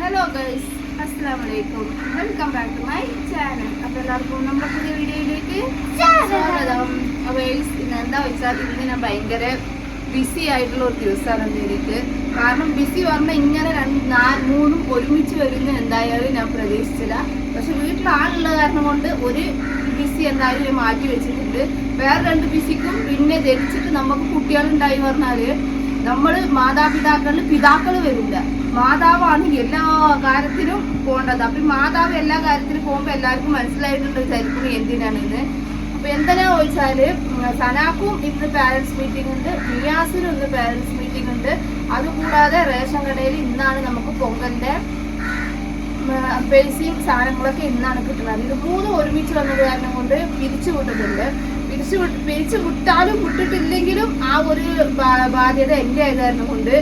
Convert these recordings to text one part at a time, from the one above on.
Hello guys, അസ്സലാമലൈക്കും. Welcome back to my channel. അപ്പോൾ എല്ലാവർക്കും നമ്മുടെ പുതിയ വീഡിയോയിലേക്ക് സ്വാഗതം. അപ്പോൾ ഇന്ന് എന്താ വെച്ചാൽ ഇന്ന് ഞാൻ ഭയങ്കര ബിസി ആയിട്ടുള്ള ഒരു ദിവസമാണ് എനിക്ക്. കാരണം ബിസി പറഞ്ഞാൽ ഇങ്ങനെ മൂന്നും ഒരുമിച്ച് വരുന്ന എന്തായാലും ഞാൻ പ്രതീക്ഷിച്ചില്ല. പക്ഷെ വീട്ടിൽ ആളുള്ള കാരണം കൊണ്ട് ഒരു ബിസി എന്തായാലും ഞാൻ മാറ്റി വെച്ചിട്ടുണ്ട്. വേറെ 2 ബിസിക്കും പിന്നെ ധരിച്ചിട്ട് നമുക്ക് കുട്ടികളുണ്ടായി പറഞ്ഞാല് നമ്മള് പിതാക്കള് വരില്ല. മാതാവാണ് എല്ലാ കാര്യത്തിലും പോകേണ്ടത്. അപ്പൊ മാതാവ് എല്ലാ കാര്യത്തിലും പോകുമ്പോ എല്ലാവർക്കും മനസ്സിലായിട്ടുണ്ട് വിചാരിക്കുന്നത് എന്തിനാണെന്ന്. അപ്പൊ എന്തിനാ ചോദിച്ചാല് സനാക്കും ഇന്ന് പാരന്റ്സ് മീറ്റിംഗ് ഉണ്ട്, നിയാസിനും ഇന്ന് പാരന്റ്സ് മീറ്റിംഗ് ഉണ്ട്. അതുകൂടാതെ റേഷൻ കടയിൽ ഇന്നാണ് നമുക്ക് പൊങ്കലിന്റെ ബേസിക് സാധനങ്ങളൊക്കെ ഇന്നാണ് കിട്ടുന്നത്. ഇത് 3 ഒരുമിച്ച് വന്നത് കാരണം കൊണ്ട് പിരിച്ചു വിട്ടിട്ടുണ്ട്. പിരിച്ചു വിട്ടാലും വിട്ടിട്ടില്ലെങ്കിലും ആ ഒരു ബാധ്യത എന്റെ ആയതായിരുന്നു കൊണ്ട്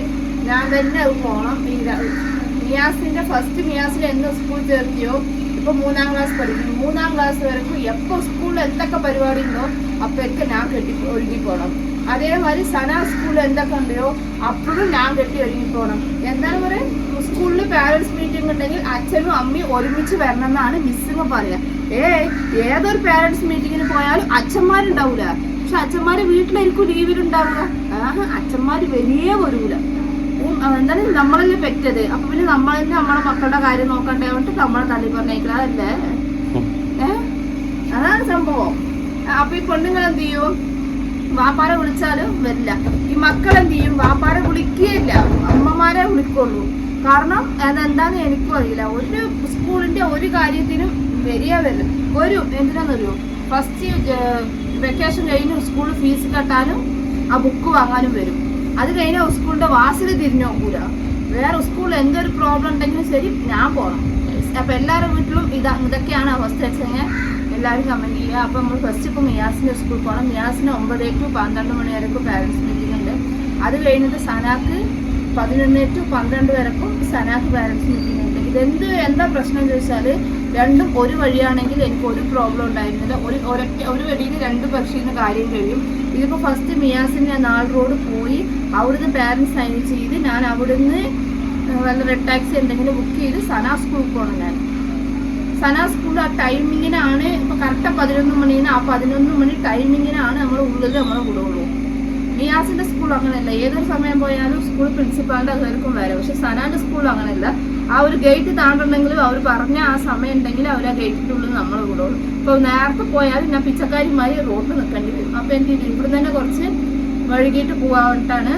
ഞാൻ തന്നെ അത് പോകണം. മിയാസിന്റെ മിയാസിനെ എന്ന് സ്കൂൾ ചേർത്തിയോ ഇപ്പൊ 3ാം ക്ലാസ് പഠിക്കുന്നു. 3ാം ക്ലാസ് വരെക്കും എപ്പോ സ്കൂളിൽ എന്തൊക്കെ പരിപാടി ഉണ്ടോ അപ്പൊക്കെ ഞാൻ ഒരുങ്ങി പോകണം. അതേമാതിരി സന സ്കൂളിൽ എന്തൊക്കെ ഉണ്ടോ അപ്പോഴും ഞാൻ ഒരുങ്ങി പോകണം. എന്താണ് പറയുക, സ്കൂളിൽ പാരന്റ്സ് മീറ്റിംഗ് ഉണ്ടെങ്കിൽ അച്ഛനും അമ്മയും ഒരുമിച്ച് വരണം എന്നാണ് മിസ്സിന് പറയാ. ഏതൊരു പാരന്റ്സ് മീറ്റിങ്ങിന് പോയാലും അച്ഛന്മാരുണ്ടാവൂല. പക്ഷെ അച്ഛന്മാര് വീട്ടിലായിരിക്കും ലീവിലുണ്ടാവുക. അച്ഛന്മാര് വലിയ വരൂല. എന്താണ് നമ്മളല്ലേ പെറ്റത്. അപ്പൊ പിന്നെ നമ്മൾ തന്നെ നമ്മളെ മക്കളുടെ കാര്യം നോക്കണ്ടേ കൊണ്ട് നമ്മളെ തള്ളി പറഞ്ഞേക്കലല്ലേ. അതാണ് സംഭവം. അപ്പൊ ഈ പെണ്ണുങ്ങൾ എന്ത് ചെയ്യും, വാപ്പാരെ വിളിച്ചാലും വരില്ല. ഈ മക്കൾ എന്ത് ചെയ്യും, വാപ്പാരെ വിളിക്കുകയില്ല, അമ്മമാരെ വിളിക്കുള്ളൂ. കാരണം അതെന്താന്ന് എനിക്കും അറിയില്ല. ഒരു സ്കൂളിന്റെ ഒരു കാര്യത്തിനും വരും. എന്തിനാന്നറിയോ, ഫസ്റ്റ് വെക്കേഷൻ കഴിഞ്ഞ് സ്കൂൾ ഫീസ് കെട്ടാനും ആ ബുക്ക് വാങ്ങാനും വരും. അത് കഴിഞ്ഞാൽ സ്കൂളിന്റെ വാസിൽ തിരിഞ്ഞു നോക്കൂല. വേറെ സ്കൂളിൽ എന്തൊരു പ്രോബ്ലം ഉണ്ടെങ്കിലും ശരി ഞാൻ പോകണം. അപ്പൊ എല്ലാവരുടെ വീട്ടിലും ഇതൊക്കെയാണ് അവസ്ഥ വെച്ചെങ്കിൽ എല്ലാവരും കമന്റ് ചെയ്യുക. അപ്പൊ നമ്മൾ ഫസ്റ്റ് ഇപ്പൊ മിയാസിന്റെ സ്കൂളിൽ പോകണം. മിയാസിന് 9 to 12 മണി വരെക്കും പാരന്റ്സ് മീറ്റിംഗ് ഉണ്ട്. അത് കഴിഞ്ഞിട്ട് സനാക്ക് 11 to 12 വരെക്കും സനാക്ക് പാരന്റ്സ് മീറ്റിംഗ് ഉണ്ട്. എന്താ പ്രശ്നം ചോദിച്ചാല് രണ്ടും ഒരു വഴിയാണെങ്കിൽ എനിക്ക് ഒരു പ്രോബ്ലം ഉണ്ടായിരുന്നില്ല. ഒരു വഴിയിൽ 2 പക്ഷിന്ന് കാര്യം കഴിയും. ഇതിപ്പോ ഫസ്റ്റ് മിയാസിന്റെ 4 റോഡ് പോയി അവിടുന്ന് പാരന്റ്സ് സൈൻ ചെയ്ത് ഞാൻ അവിടുന്ന് വല്ല റെഡ് ടാക്സി എന്തെങ്കിലും ബുക്ക് ചെയ്ത് സനാ സ്കൂളിൽ പോകണം. ഞാൻ സനാ സ്കൂളിൽ ആ ടൈമിങ്ങിനാണ് ഇപ്പൊ കറക്റ്റ് 11 മണിന്ന് ആ 11 മണി ടൈമിങ്ങിനാണ് നമ്മളെ വിടുള്ളൂ. മിയാസിന്റെ സ്കൂൾ അങ്ങനെയല്ല. ഏതൊരു സമയം പോയാലും സ്കൂൾ പ്രിൻസിപ്പാളിന്റെ അതായിരിക്കും വരെ. പക്ഷെ സനാന്റെ സ്കൂൾ അങ്ങനെയല്ല. ആ ഒരു ഗേറ്റ് താണ്ടുണ്ടെങ്കിലും അവർ പറഞ്ഞ ആ സമയം ഉണ്ടെങ്കിൽ അവർ ആ ഗേറ്റിന്റെ ഉള്ളിൽ നമ്മളെ വിടുള്ളൂ. ഇപ്പൊ നേരത്തെ പോയാലും ഞാൻ പിച്ചക്കാരിമാരി റോഡിൽ നിൽക്കേണ്ടി വരും. അപ്പൊ എന്ത് ചെയ്തു, ഇവിടെ തന്നെ കുറച്ച് വഴുകിയിട്ട് പോവാനായിട്ടാണ്.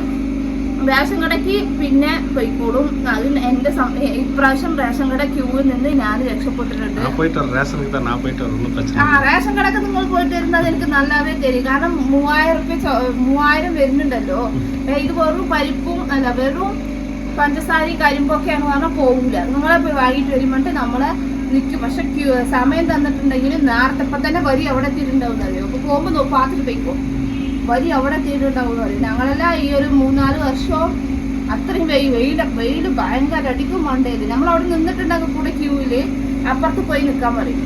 റേഷൻ കടയ്ക്ക് പിന്നെ പോയിക്കോളും. അതിന് എന്റെ ഇപ്രാവശ്യം റേഷൻ കട ക്യൂവിൽ നിന്ന് ഞാൻ രക്ഷപ്പെട്ടിട്ടുണ്ട്. റേഷൻ കടക്ക് നിങ്ങൾ പോയിട്ട് വരുന്നത് എനിക്ക് നല്ലവേ തരും. കാരണം 3000 വരുന്നുണ്ടല്ലോ. ഇത് വെറും പരിപ്പും അല്ല, വെറും പഞ്ചസാരയും കരിമ്പൊക്കെയാണ് പറഞ്ഞാൽ പോകില്ല. നിങ്ങളെ പോയി വാങ്ങിയിട്ട് വരുമ്പോട്ട് നമ്മളെ നിൽക്കും. പക്ഷെ സമയം തന്നിട്ടുണ്ടെങ്കിൽ നേരത്തെ ഇപ്പൊ തന്നെ വരി അവിടെ എത്തിയിട്ടുണ്ടാവും അറിയോ. അപ്പൊ പോകുമ്പോ പാത്തിട്ട് പോയിക്കോ, വരി അവിടെ എത്തിയിട്ടുണ്ടാവും പറയും. ഞങ്ങളെല്ലാം ഈ ഒരു 3-4 വർഷവും അത്രയും വെയിൽ ഭയങ്കര അടിക്കും മണ്ടയില്. നമ്മളവിടെ നിന്നിട്ടുണ്ടെങ്കിൽ കൂടെ ക്യൂവില് അപ്പുറത്ത് പോയി നിൽക്കാൻ പറയും.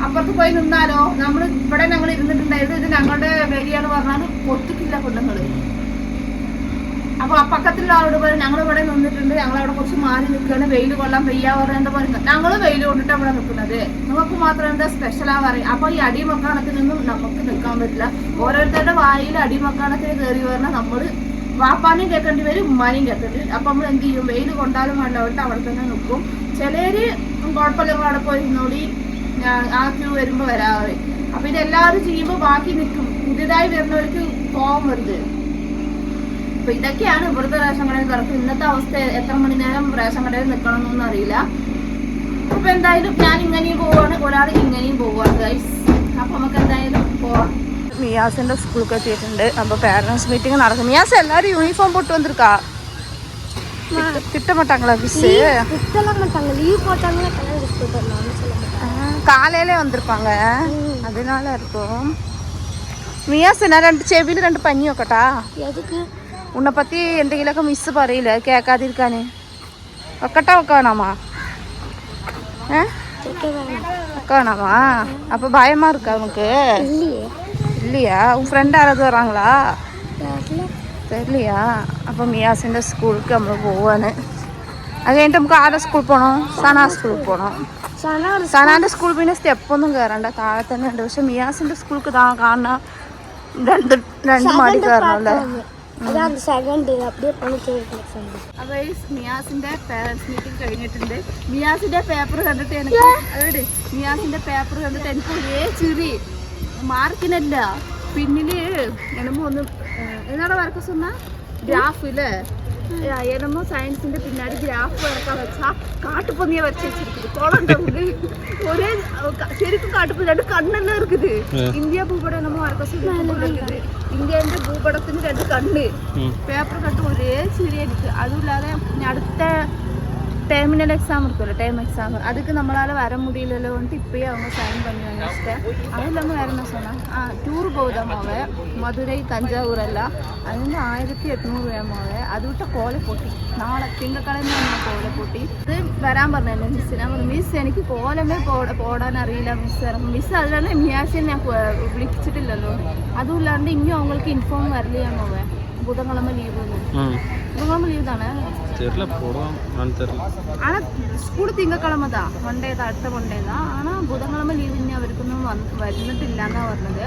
അപ്പുറത്ത് പോയി നിന്നാലോ നമ്മൾ ഇവിടെ ഞങ്ങൾ ഇരുന്നിട്ടുണ്ടായിരുന്നു. ഇത് ഞങ്ങളുടെ വരിയാണ് പറഞ്ഞാൽ പൊട്ടിക്കില്ല പെണ്ണുങ്ങള്. അപ്പൊ ആ പക്കത്തിലുള്ള ആളോട് പറയും ഞങ്ങൾ ഇവിടെ നിന്നിട്ടുണ്ട്, ഞങ്ങളവിടെ കുറച്ച് മാറി നിൽക്കുകയാണ്, വെയിൽ കൊള്ളാൻ പെയ്യാ പറഞ്ഞ എന്താ പറയുന്നത്. ഞങ്ങള് വെയിൽ കൊണ്ടിട്ട് അവിടെ നിൽക്കുന്നത്, നമുക്ക് മാത്രം എന്താ സ്പെഷ്യലാ പറയും. അപ്പൊ ഈ അടിമക്കാണത്തിൽ നിന്നും നമുക്ക് നിൽക്കാൻ പറ്റില്ല. ഓരോരുത്തരുടെ വായിൽ അടിമക്കാണത്തിൽ കയറി പറഞ്ഞാൽ നമ്മള് വാപ്പാനെയും കേൾക്കേണ്ടി വരും, ഉമ്മാനെയും കേൾക്കേണ്ടി വരും. അപ്പൊ നമ്മൾ എന്ത് ചെയ്യും, വെയിൽ കൊണ്ടാലും വേണ്ടവട്ട് അവിടെ തന്നെ നിൽക്കും. ചിലര് കുഴപ്പമില്ല അവിടെ പോയി നോടി ആ ക്യൂ വരുമ്പോ വരാറ്. അപ്പൊ ഇതെല്ലാവരും ചെയ്യുമ്പോ ബാക്കി നിൽക്കും. പുതിയതായി വരുന്നവർക്ക് പോകാൻ വരുത്. അപ്പൊ ഇതൊക്കെയാണ് ഇവിടുത്തെ റേഷൻ കടയിൽ കിടക്കും. ഇന്നത്തെ അവസ്ഥ എത്ര മണി നേരം റേഷൻ കടയിൽ നിൽക്കണം എന്നൊന്നും അറിയില്ല. അപ്പൊ എന്തായാലും ഞാൻ ഇങ്ങനെയും പോവാണ്, ഒരാൾ ഇങ്ങനെയും പോവാണ് ഗൈസ്. അപ്പൊ നമുക്ക് എന്തായാലും പോവാം. മിയാസിന്റെ സ്കൂളിൽ എത്തിയിട്ടുണ്ട്. അപ്പൊ പാരന്റ്സ് മീറ്റിംഗ് നടക്കും. മിയാസ് എല്ലാരും യൂണിഫോം போட்டு வந்திருக்கா? திட்ட மாட்டாங்களா மிஸ்? திட்டலாம் மாட்டாங்க, லீவ் போட்டாங்கன்னா கலர் ஸ்கூல் பண்ணான்னு சொல்ல மாட்டாங்க. காலையிலே வந்திருப்பாங்க, அதனால இருக்கும். மியாஸ் நான் 2 ചെവിയിൽ 2 പഞ്ഞി വെക്കട്ടാ? എതുക്ക്? ഉന്നെ പറ്റി എന്തെങ്കിലുമൊക്കെ മിസ് പറയില്ല കേൾക്കാതിരിക്കാന്. വെക്കട്ടാ വെക്കാണാമാ? വെക്കാണാമാ? അപ്പൊ பயமா இருக்கா உனக்கு? இல்லையா? உன் ஃப்ரெண்ட் யாராவது வராங்களா? தெரியலையா? அப்போ மியாசிൻ്റെ സ്കൂൾക്ക് നമ്മൾ പോവാണ്. അത് കഴിഞ്ഞിട്ട് നമുക്ക് ആരുടെ സ്കൂളിൽ പോകണം? സനാ സ്കൂളിൽ പോകണം. സനാന്റെ സ്കൂൾ പിന്നെ സ്റ്റെപ്പൊന്നും കയറണ്ട, താഴെ തന്നെ ഉണ്ട്. പക്ഷെ മിയാസിന്റെ സ്കൂൾക്ക് കാണുന്ന രണ്ട് മാടി കയറണം അല്ലേ? അപ്പൊ ഈ മിയാസിന്റെ പേരൻസ് മീറ്റിംഗ് കഴിഞ്ഞിട്ടുണ്ട്. മിയാസിന്റെ പേപ്പർ കണ്ടിട്ട് എനിക്ക് ഒരേ ചിരി, മാർക്കിനല്ല പിന്നില് എനമോ ഒന്ന് എന്നാണ് വർക്ക് சொன்னா ഗ്രാഫില് என்னமோ സയൻസിന്റെ പിന്നാടി ഗ്രാഫ് വരക്കാൻ വെച്ചാ കാട്ടുപന്നിയെ വരച്ച് വെച്ചിരിക്കുന്നത്. കുളമുണ്ട് ഒരേ ശരിക്കും കാട്ടുപന്നി, രണ്ട് കണ്ണെല്ലാം இருக்குது. ഇന്ത്യ ഭൂപടം என்னமோ വരക്കാൻ இருக்குது. ഇന്ത്യന്റെ ഭൂപടത്തിന് രണ്ട് കണ്ണ്. പേപ്പർ കണ്ട് ഒരേ ചിരി എനിക്ക്. അതുമില്ലാതെ അടുത്ത ടെർമിനൽ எக்ஸாம் இருக்குல்ல, டேர்ம் எக்ஸாம், அதுக்கு நம்மளால வர முடியல வந்துட்டு இப்பயே அவங்க சைன் பண்ணி வச்சுட்டேன். அது இல்லாமல் வேற என்ன சொன்னா டூர் போகுதாமாவே மதுரை தஞ்சாவூர் எல்லாம். அது வந்து 1800 രൂപയാമാവേ. അത് വിട്ട കോലപ്പൊട്ടി നാളെ തിങ്കക്കിഴമ കോലപ്പൊട്ടി. ഇത് വരാൻ പറഞ്ഞു മിസ്. ഞാൻ പറഞ്ഞു മിസ് എനിക്ക് കോലമേ പോടാൻ അറിയില്ല മിസ്. അതിലാണ് മിയാസിനെ ഞാൻ വിളിച്ചിട്ടില്ലല്ലോ. അതും ഇല്ലാണ്ട് ഇനിയും അവങ്ങൾക്ക് ഇൻഫോം വരலையாமாவே. புதன்கிழமை லீவு. புதன்கிழமை லீவு தானே? ஆனா ஸ்கூல் திங்கக்கிழமை தான், மண்டே தான், அடுத்த மண்டே தான். ஆனா புதன்கிழமை ലീവ് ഇനി അവർക്കൊന്നും വരുന്നിട്ടില്ല എന്നാ പറഞ്ഞത്.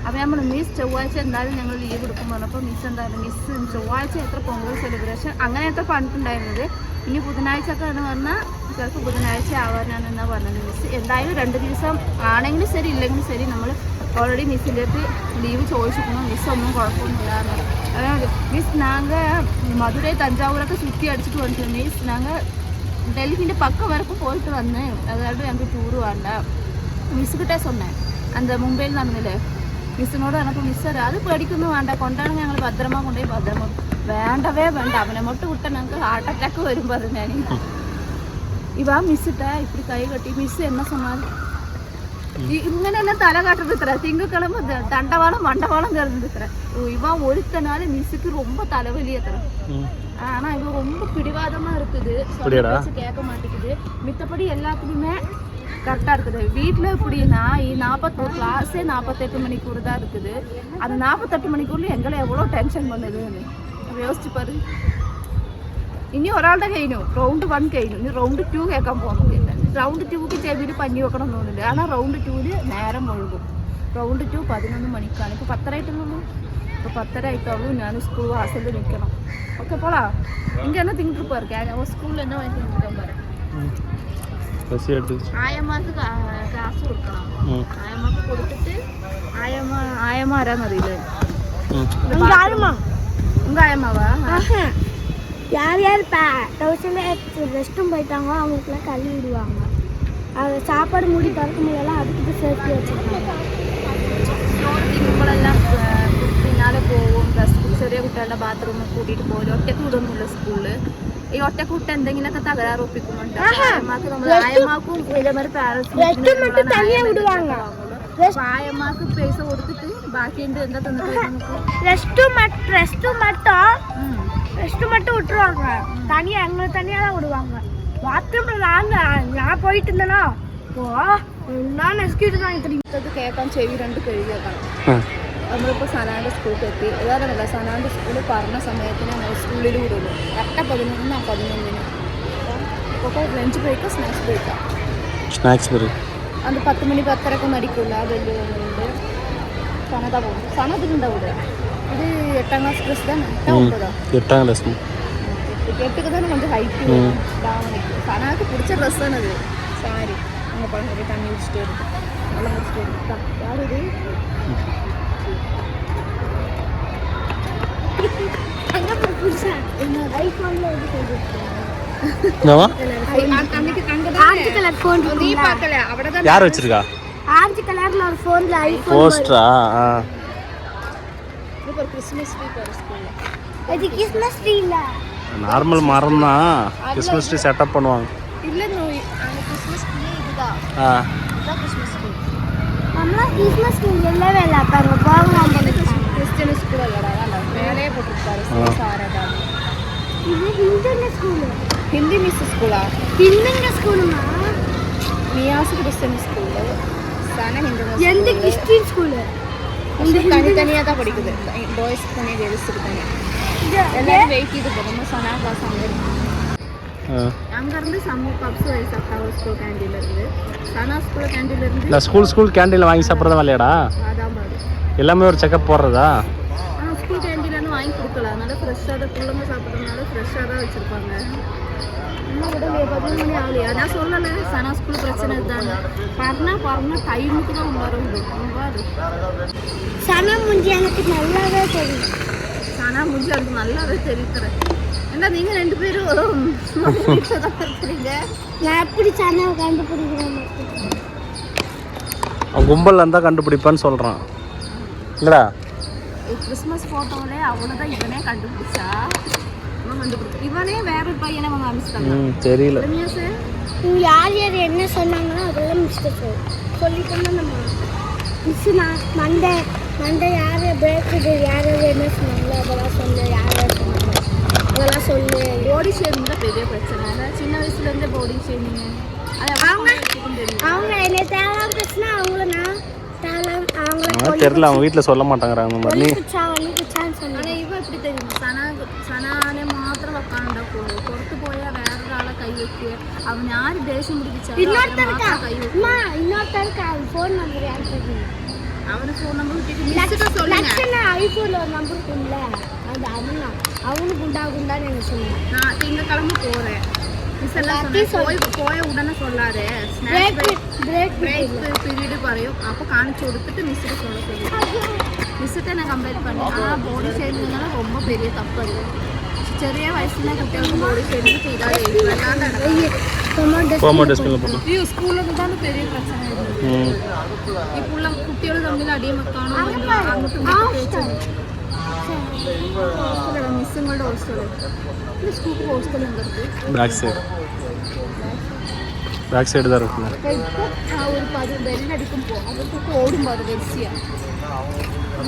അപ്പോൾ ഞാൻ പറഞ്ഞു മിസ് ചൊവ്വാഴ്ച എന്തായാലും ഞങ്ങൾ ലീവ് എടുക്കും പറഞ്ഞപ്പോൾ മിസ് എന്തായാലും മിസ് ചൊവ്വാഴ്ച എത്ര പൊങ്കൽ സെലിബ്രേഷൻ അങ്ങനെയൊക്കെ പറഞ്ഞിട്ടുണ്ടായിരുന്നത്. ഇനി ബുധനാഴ്ച ഒക്കെ എന്ന് പറഞ്ഞാൽ ചിലപ്പോൾ ബുധനാഴ്ച ആവാനാണെന്നാ പറഞ്ഞത് മിസ്. എന്തായാലും 2 ദിവസം ആണെങ്കിലും ശരി ഇല്ലെങ്കിലും ശരി നമ്മൾ ഓൾറെഡി മിസ്സിൻ്റെ അടുത്ത് ലീവ് ചോദിച്ചിരിക്കുന്നു. മിസ് ഒന്നും കുഴപ്പമൊന്നുമില്ലായിരുന്നു. அதாவது மிஸ் நாங்கள் மதுரை தஞ்சாவூரൊക്കെ சுற்றி அடிச்சுட்டு வந்துட்டோம் மிஸ். நாங்கள் டெல்லிൻ്റെ பக்கம் வரைக்கும் போயிட்டு வந்தேன். அதாவது எனக்கு டூரு வேண்டாம் മിസ്സുകിട്ടേ சொன்னேன். அந்த മുംബൈയിൽ നടന്നില്ലേ മിസ്സിനോട് പറഞ്ഞപ്പോൾ മിസ് അത് പേടിക്കൊന്നും വേണ്ട, കൊണ്ടാണെങ്കിൽ ഞങ്ങൾ ഭദ്രമാ കൊണ്ടുപോയി ഭദ്രമാ. വേണ്ടവേ വേണ്ട, അവനെ മൊട്ട് വിട്ട ഞങ്ങൾക്ക് ഹാർട്ട് അറ്റാക്ക് വരും പറഞ്ഞു ഞാൻ. ഇവ മിസ്സിട്ടാ ഇപ്പടി കൈ കെട്ടി മിസ് എന്നെ சொன்னால் ഇങ്ങനെയെല്ലാം തല കാട്ടുന്ന തിങ്കക്കിഴമ தண்டவாளம் மண்டவாளம் கறந்துருக்கிற இவன் ஒருத்தனால மிஸ்ஸுக்கு ரொம்ப தலைவலி எத்தனை. ஆனா இவன் ரொம்ப பிடிவாதமா இருக்குது, கேட்க மாட்டேங்குது. மித்தபடி எல்லாத்துக்குமே கரெக்டா இருக்குது. வீட்டுல எப்படின்னா 41 கிளாஸே 48 மணிக்கூர் தான் இருக்குது. அந்த 48 மணிக்கூர்ல எங்களை எவ்வளவு டென்ஷன் பண்ணுதுன்னு யோசிச்சு பாரு. ഇനി ഒരാളുടെ കഴിഞ്ഞു, റൗണ്ട് 1 കഴിഞ്ഞു, ഇനി റൗണ്ട് 2 കേൾക്കാൻ പോകുന്നില്ല. റൗണ്ട് 2ക്ക് ചെവിയിൽ പഞ്ഞി വെക്കണം തോന്നുന്നുണ്ട്. ஆனால் റൗണ്ട് 2ല് നേരം ഒഴുകും. റൗണ്ട് 2 11 മണിക്കാണ്. ഇപ്പോൾ 10 ആയിട്ടുള്ളൂ. ഇപ്പോൾ 10 ആയിട്ടുള്ളൂ. ഞാൻ സ്കൂൾ വാസലിൽ നിൽക്കണം. ഓക്കെ പോളാ ഇங்கே என்ன திங்கிட்டு போயிருக்கேன் அவன் ஸ்கூலில் என்ன வாங்கி திங்கிட்டு பாரு. ആയമാർക്ക് ക്ലാസ് കൊടുക്കണം. ആയമാർക്ക് കൊടുത്തിട്ട് ആയമ്മ ആരാന്നറിയില്ലേ? உங்க ஆயமாவா? யார் யார் டவுசன்ல ரெஸ்ட் ரூம் போயிட்டாங்களோ அவங்களுக்குலாம் கழுவி விடுவாங்க. அது சாப்பாடு மூடி திறக்க முடியல, அதுக்கு சேர்த்து வச்சுருக்காங்க. കുട്ടികളെല്ലാം പിന്നാലെ പോവും. ചെറിയ കുട്ടികളുടെ ബാത്റൂമിൽ കൂട്ടിയിട്ട് പോലും ഒറ്റക്ക് വിടുന്നില്ല സ്കൂളിൽ. ഈ ഒറ്റക്ക് വിട്ട് എന്തെങ്കിലുമൊക്കെ തകരാറ് ഒപ്പിക്കുന്നുണ്ട്. ആയമാക്കും ഇതേമാതിരി പാരന്റ്സ് ആയമാക്ക് പൈസ കൊടുത്തിട്ട് ബാക്കിയുണ്ട് എന്താ തന്നിട്ട് ரெஸ்ட் மட்டும் விட்டுருவாங்க. தனியாக எங்களை தனியாக தான் விடுவாங்க. பாத்ரூமில் நான் போயிட்டு இருந்தேன்னா நான் எஸ்கியூட்டு தான் ഇത് കേൾക്കാൻ ചെവി 2 കഴുകിയേക്കണം. നമ്മളിപ്പോൾ സനാൻ്റെ സ്കൂളിൽ എത്തി. ഏതാണെന്നല്ല സനാൻ്റെ സ്കൂളിൽ പറഞ്ഞ സമയത്തിന് നമ്മൾ സ്കൂളിൽ വിടുള്ളൂ. 8:11 അപ്പോൾ ലഞ്ച് ബ്രേക്ക് സ്നാക്സ് ബ്രേക്ക് അത് 10 മണി 10:30 അടിക്കില്ല. അതെല്ലാം ഉണ്ട്. സനത പോകും. സനതിലുണ്ടാവില്ല. இது 8ஆம் கிளாஸ் ட்ரெஸ் தானே? 8ஆம் கிளாஸ் 8க்கு தானே கொஞ்சம் ஹைட்டு தாவணிக்கு. சனாக்கு பிடிச்ச ட்ரெஸ் தானே அது. சாரி அங்கே பழங்க தண்ணி வச்சுட்டு இருக்கு. நல்லா முடிச்சுட்டு இருக்கா யார் இது? ஐஃபோனில் வந்து நீ பார்க்கல അവിടെ தான் யார் வச்சிருக்கா? ஆரஞ்சு கலர்ல ஒரு ஃபோன்ல ஐஃபோன் போஸ்டரா? ஒரு கிறிஸ்மஸ் ட்ரீ போற ஸ்கூல்ல. இது கிறிஸ்மஸ் ட்ரீ இல்ல, நார்மல் மரம் தான். கிறிஸ்மஸ் ட்ரீ செட்டப் பண்ணுவாங்க. இல்ல நோய் அந்த கிறிஸ்மஸ் ட்ரீ இதுதான். இதுதான் கிறிஸ்மஸ் ட்ரீ. அம்மா கிறிஸ்மஸ் ட்ரீ இல்லவே இல்ல. பாருங்க போங்க அந்த கிறிஸ்டியன் ஸ்கூல் இல்லடா. அதான் மேலே போட்டுருக்காரு சாரதா. இது ஹிந்து ஸ்கூல். ஹிந்தி மிஸ் ஸ்கூலா? ஹிந்து ஸ்கூலுமா? மியாஸ் கிறிஸ்டியன் ஸ்கூல். சானா ஹிந்து. எந்த கிறிஸ்டியன் ஸ்கூல்? தனித்தனியாக தான் படிக்குது. பாய்ஸ்க்கு தனியாக கேர்ள்ஸுக்கு தனியாக. எல்லாரும் வெயிட் இது போகணும். சனா கிளாஸ் அங்கே அங்கேருந்து சம்மு பப்ஸ் வாங்கி சாப்பிட்டாங்க ஸ்கூல் கேண்டீன்லேருந்து. சனா ஸ்கூல் கேண்டீன்லேருந்து இல்லை ஸ்கூல் கேண்டீனில் வாங்கி சாப்பிட்றதா இல்லையாடா? அதான் பாரு. எல்லாமே ஒரு செக்கப் போடுறதா? ஆனால் ஸ்கூல் கேண்டீன்லேருந்து வாங்கி கொடுக்கல, அதனால ஃப்ரெஷ்ஷாக தான் பிள்ளைங்க சாப்பிட்றதுனால ஃப்ரெஷ்ஷாக தான் வச்சுருப்பாங்க. இன்னும் கூட 11 மணி ஆகலையா? நான் சொல்லலை சனா ஸ்கூல் பிரச்சனை இதுதானே. பாருன்னா டைமுக்கு தான் வரும். பாரு சனா முஞ்சி எனக்கு நல்லாவே தெரியும். சனா முஞ்சி அதுக்கு நல்லாவே தெரியுறேன். ஏன்னா நீங்கள் 2 பேரும் வீட்டில் தான் இருக்கிறீங்க. நான் எப்படி சனாவை கண்டுபிடிக்கிறேன்? அவன் கும்பலில் இருந்தால் கண்டுபிடிப்பான்னு சொல்கிறான் இல்லைடா? கிறிஸ்மஸ் ஃபோட்டோவிலே அவ்வளோதான் இவனே கண்டுபிடிச்சா. இவனே வேற ஒரு பையனை அவங்க அனுப்பிச்சிட்டாங்க. தெரியல சார் யார் யார் என்ன சொன்னாங்களோ அதெல்லாம் மிஸ்டர் சொல்லிட்டோம்னா நம்ம மிஸ் நான் மண்டே யார் பிரேக்கு யார் யார் என்ன சொன்னாங்களோ அதெல்லாம் சொல்லு. யார் யார் சொன்னாங்க அதெல்லாம் சொல்லு. பாடி ஷேமிங் தான் பெரிய பிரச்சனை. சின்ன வயசுலேருந்தே பாடி ஷேமிங். அவங்க என்ன தேவையான பிரச்சனை அவங்கள நான் அவங்கள தெரியல. அவங்க வீட்டில் சொல்ல மாட்டாங்கிறாங்க அந்த மாதிரி. ஆனால் இவன் எப்படி தெரியும்? சனானே മാത്രം വെക്കാനുണ്ടോ? പുറത്ത് പോയാൽ വേറൊരാളെ കൈ വെക്കുക. അവൻ ആര് ദേഷ്യം പിടിപ്പിച്ചാൽ இன்னொருத்தருக்கு ஃபோன் நம்பர் யார் தெரியும்? அவனு ஃபோன் நம்பர் விட்டுட்டு சொல்லுங்க. ஐஃபோன்ல ஒரு நம்பர் இருக்கும்ல, அது அவனுக்கு உண்டாகும்தான் எனக்கு சொன்னேன். நான் திங்கக்கிழமை போகிறேன். மிஸ் எல்லாம் போய உடனே சொல்லாரு. பிரேக் பீரியഡ് പറയും. അപ്പോൾ കാണിച്ചു കൊടുത്തിട്ട് മിസ്സിന് சொல்ல சொல்லுவேன். மிஸ்ஸிட்ட நான் கம்பேர் பண்ணேன். ബോഡി ഷേമിങ് ரொம்ப பெரிய தப்பு. அது ചെറിയ വയസ്സിലെ കുട്ടികൾക്ക് ബോഡി ഷേമിങ് ചെയ്താൽ സ്കൂളിൽ ഇതാണ് പെரிய പ്രശ്നം. ഇപ്പോൾ കുട്ടികൾ തമ്മിൽ അടിയും വെക്കാണോ അങ്ങോട്ടും മിസ്സുങ്ങളുടെ hostel school hostel back side தான் இருக்குல்ல. ஒரு 10 பெல்லடிக்குമ്പോൾ അവർക്ക് ഓടുമ്പോൾ അത് വെച്ചിയാണ്.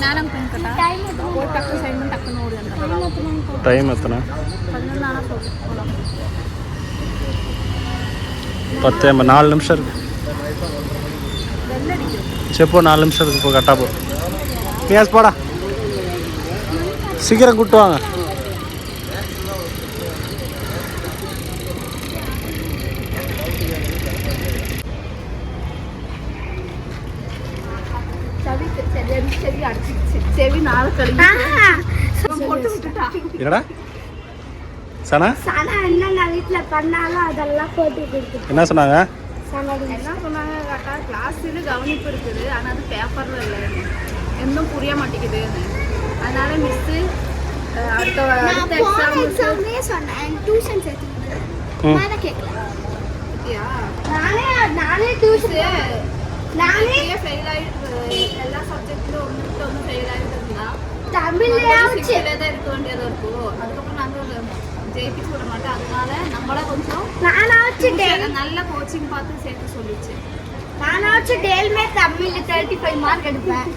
ഞാനും കണ്ടാ ടക്ക് സൈഡിൽ ടക്കെന്ന് ഓടുകയാണ്. ടൈം എത്ര? 11 10 4 நிமிஷம் இருக்கு. செப்போ 4 நிமிஷம் இருக்கு. இப்போ கரெக்டாக போ. பேஸ் போடா, சீக்கிரம் கூப்பிட்டு வாங்க. செவி நாளை கழிவு போட்டு விட்டுட்டா. என்னடா சனா என்ன வீட்டில் பண்ணாலும் அதெல்லாம் போட்டு கொடுத்து என்ன சொன்னாங்க? என்ன சொன்னாங்க கேட்டா, கிளாஸில் கவனிப்பு இருக்குது, ஆனால் அது பேப்பரில் இல்லை, இன்னும் புரிய மாட்டேங்குது. அதனால மிஸ்ஸு அடுத்த எக்ஸாமே சொன்னேன் டியூஷன் சேர்த்து கேட்கல. நானே டியூஷன் நானே ஃபெயில் ஆகிட்டு எல்லா சப்ஜெக்ட்லையும் ஒன்று ஃபெயில் ஆகிட்டு இருந்தா தமிழ்லையாச்சு தான் இருக்க வேண்டியதாக இருக்கும். அதுக்கப்புறம் நாங்கள் ஜெயிப்பிச்சு விட மாட்டோம். அதனால நம்மள கொஞ்சம் நானாச்சு நல்ல கோச்சிங் பார்த்து சேர்த்து சொல்லிச்சு. நானாச்சு டெய்லியுமே தமிழ்ல 35 மார்க் எடுப்பேன்.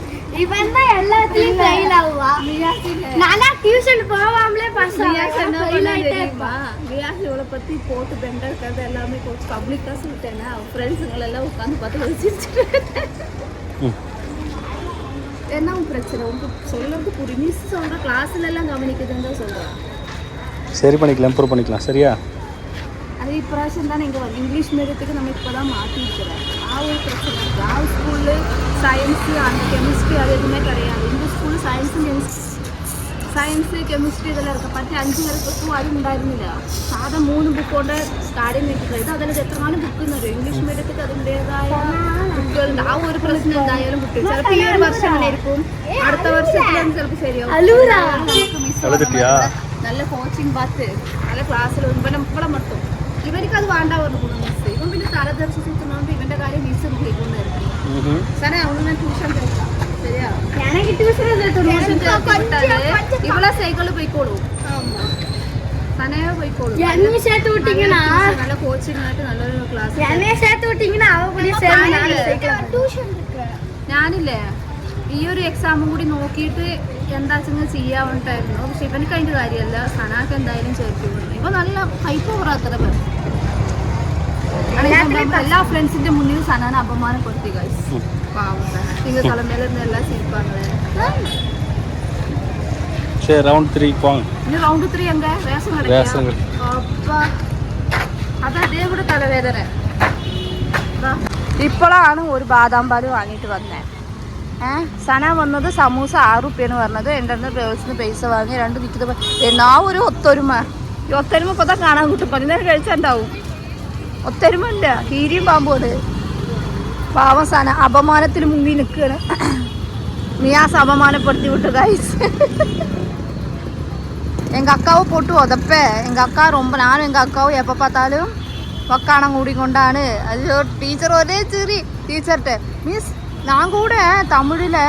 இவன் தான் எல்லாத்துலயும் ஃபெயில் ஆகுவா. நானா டியூஷன் போகாமலே பாஸ் தெரியுமா? ரியாஸ் இவளை பற்றி போட்டு பெண்டா இருக்கிறது எல்லாமே கோச் பப்ளிக்காக சொல்லிட்டேன்னா அவன் ஃப்ரெண்ட்ஸுங்களெல்லாம் உட்காந்து பார்த்து வச்சிருச்சு. என்ன பிரச்சனை உங்களுக்கு சொல்றது புரியும். மிஸ் சொல்கிற கிளாஸ்ல எல்லாம் கவனிக்குதுன்னு தான் சொல்கிறேன். சரி பண்ணிக்கலாம், இம்ப்ரூவ் பண்ணிக்கலாம். சரியா? அது இப்ராവശ്യം தான் இங்கே வந்து இங்கிலீஷ் மீடியத்துக்கு நம்ம இப்போ தான் மாற்றிருக்கிறோம். ஒரு பிரச்சனை இருக்குது. ஸ்கூலு சயின்ஸு அந்த கெமிஸ்ட்ரி அது எதுவுமே கிடையாது. இந்த ஸ்கூலு സയൻസ് കെമിസ്ട്രി ഇതെല്ലാം ഇറക്കാം. പക്ഷേ 5 പേർക്കും ആരും ഉണ്ടായിരുന്നില്ല. സാധാ 3 ബുക്ക് കൊണ്ട് കാര്യം വെച്ചിട്ടുള്ളത്. അതിൽ എത്രമാനം ബുക്ക് എന്ന് പറയും. ഇംഗ്ലീഷ് മീഡിയത്തിൽ അതിൻ്റെതായ ബുക്കുകളുണ്ട്. ആ ഒരു പ്രശ്നം എന്തായാലും ബുക്ക് ചിലപ്പോൾ ഈ ഒരു വർഷം അങ്ങനെ ആയിരിക്കും, അടുത്ത വർഷത്തിലും ചിലപ്പോൾ ശരിയാവും. നല്ല കോച്ചിങ് പാത്ത് നല്ല ക്ലാസ്സിൽ ഇവിടെ മട്ടും ഇവർക്ക് അത് വേണ്ട പറഞ്ഞു മിസ്. ഇവൻ പിന്നെ തലതെറിച്ച് സുറ്റുന്നതുകൊണ്ട് ഇവന്റെ കാര്യം മിസ് വിളിക്കൊണ്ടായിരുന്നു. സാറേ അവന് ഞാൻ ട്യൂഷൻ തരാം. சரியா? எனக்கு டியூஷன் இவளா சைக்கிள் போய்க்கோளும். தனியா போய்க்கோளும். என்ன சேர்த்து விட்டீங்கன்னா நல்ல கோச்சிங் ஆയിട്ട് നല്ലൊരു ക്ലാസ്. എന്നെ சேர்த்து വിട്ടீங்கன்னா അവ കൂടി சேர்ந்து நான் സൈക്കിൾ ട്യൂഷൻ എടുക്കാം. ഞാനില്ലേ ഈ ഒരു എക്സാമും കൂടി നോക്കിയിട്ട് എന്താച്ചെങ്കിൽ ചെയ്യാവുന്നതായിരുന്നു. പക്ഷെ ഇവനക്ക് അതിൻ്റെ കാര്യമല്ല. സനാക്ക് എന്തായാലും ചേർക്കും. ഇവ നല്ല ഹൈപ്പ് ഓവറാത്ര എല്ലാ ഫ്രണ്ട്സിന്റെ മുന്നിൽ സനാനെ അപമാനപ്പെടുത്തി. ഗൈസ് പാവം നിങ്ങൾ തലമേലിരുന്ന് എല്ലാം സിരിപ്പാങ്ങളെ. சரி ரவுண்ட் 3 போங்க. ഇനി റൗണ്ട് 3 എങ്ക റേഷൻ കട. ரேஷன் கடை. அப்பா അത് അതേകൂടെ തലവേദന. ഇപ്പോഴാണ് ഒരു ബാദാം പാല് വാങ്ങിയിട്ട് വന്നത്. സന വന്നത് സമൂസ 6 റുപ്യാണ് പറഞ്ഞത്. എൻ്റെ അടുത്ത് ഗേൾസിന് പൈസ വാങ്ങി 2 നിൽക്കുന്നത്. എന്നാ ഒരു ഒത്തൊരുമ. ഈ ഒത്തൊരുമ ഇപ്പോൾ കാണാൻ കിട്ടും. 10 നേരം കഴിച്ചിട്ടുണ്ടാവും. ഒത്തൊരുമ ഇല്ല, കീരിയും പാമ്പോട്. പാവം സന അപമാനത്തിൽ മുങ്ങി നിൽക്കുകയാണ്. മിയാസ് അപമാനപ്പെടുത്തി വിട്ടു ഗൈസ്. எங்கள் அக்காவை போட்டு உதப்பேன். எங்கள் அக்கா ரொம்ப, நானும் எங்கள் அக்காவும் எப்போ பார்த்தாலும் உக்கானம் கூடிக்கொண்டான்னு. ஐயோ டீச்சர் ஒரே சிரி டீச்சர்கிட்ட. மிஸ் நான் கூட தமிழில்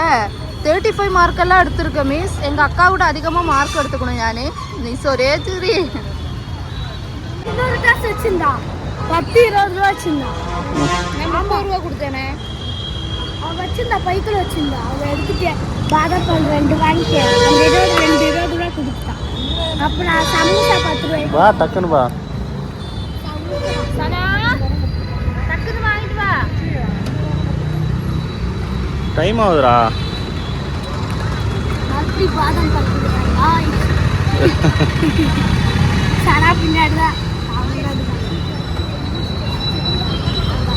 35 மார்க்கெல்லாம் எடுத்திருக்கேன் மிஸ். எங்கள் அக்கா விட அதிகமாக மார்க் எடுத்துக்கணும் ഞാൻ. மிஸ் ஒரே சிரி. இன்னொரு காசு வச்சிருந்தா 10-20 ரூபா வச்சிருந்தா. நான் 50 ரூபா கொடுத்தேனே. அவள் வச்சிருந்தா பைக்கில் வச்சிருந்தா. அவள் எடுத்துட்டு பாதாம் பால் 2 வாங்கிட்டு அந்த 20 ரூபா கொடுத்துட்டான். அப்புறம் நான் சமோசா 10 ரூபாய்க்கு. வா டக்குன்னு வா. சனா டக்குன்னு வாங்கிட்டு வா. டைம் ஆகுதுடா. அப்படி பாதாம் பால் கொடுத்தாங்க. சனா பின்னாடி தான்